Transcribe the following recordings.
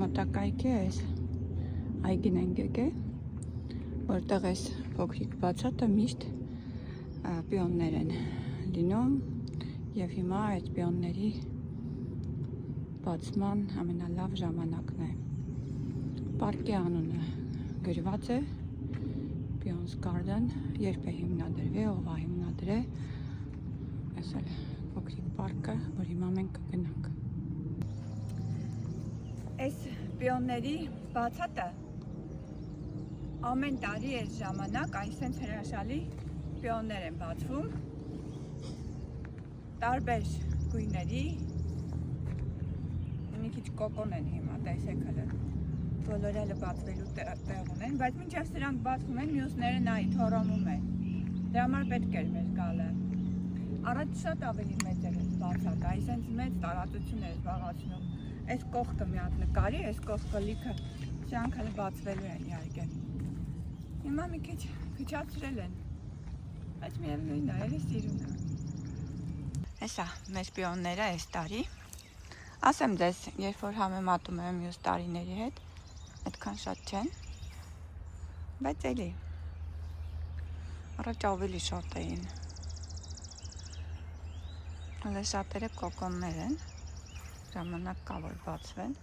մոտակայքի է այս այգին ենք եկել, որտեղ այս փոքրիկ բացատը միշտ պիոններ են լինում և հիմա այդ պիոնների բացման ամենալավ ժամանակն է։ Պարկի անունը գրված է Pion's Garden, երբ է հիմնադրվել, ով է հիմնադրել։ Այս էլ փոքրիկ պարկը, որ հիմա մենք կգնանք։ Այս պիոնների բացատը ամեն տարի այս ժամանակ այսպես հրաշալի պիոններ են բացվում տարբեր գույների, մի քիչ կոկոն են հիմա, տեսեք հələ բոլորը բացվելու տեղ ունեն, բայց մինչև սրանք բացվում են, մյուսները նայի թորոմում են։ Դրա համար պետք էր մեզ գալը։ Առաջ շատ ավելի մեծ էր բացատը, այսպես մեծ տարածություն էր զբաղեցնում։ Այս կողքը մի հատ նկարի, այս կողքը լիքը սրանք հələ բացվելու են իհարկե։ Հիմա մի քիչ քչացրել են, բայց միևնույնն է, էլի սիրուն է։ Հեսա մեր պիոնները այս տարի, ասեմ ձեզ, երբ որ համեմատում եմ մյուս տարիների հետ, այդքան շատ չեն, բայց էլի առաջ ավելի շատ էին։ Հələ շատերը կոկոններ են, ժամանակ կա որ բացվեն։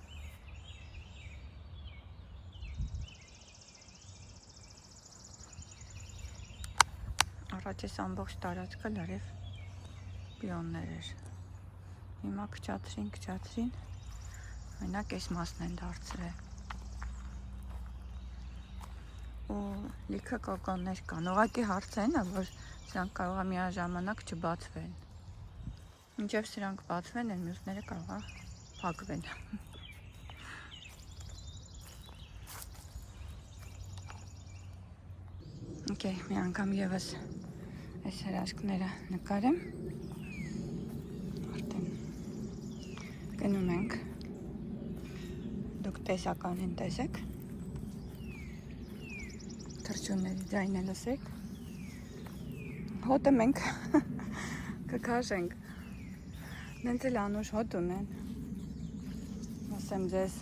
Առաջ այս ամբողջ տարածքը լրիվ պիոններ էր։ Հիմա քչացրին, մենակ այս մասն են դարձրել։ Ու լիքը կոկոններ կան, ուղղակի հարցն է, որ սրանք կարող է միաժամանակ չբացվեն։ Մինչև սրանք բացվեն, այն մյուսները կարող է փակվեն։ Okay, մի անգամ ևս այս հրաշքները նկարեմ։ Արդեն գնում ենք։ Դուք տեսականին տեսեք։ Թռչունների ձայնը լսեք։ Հոտը մենք կքաշենք։ Նենց էլ անուշ հոտ ունեն։ Ասեմ ձեզ,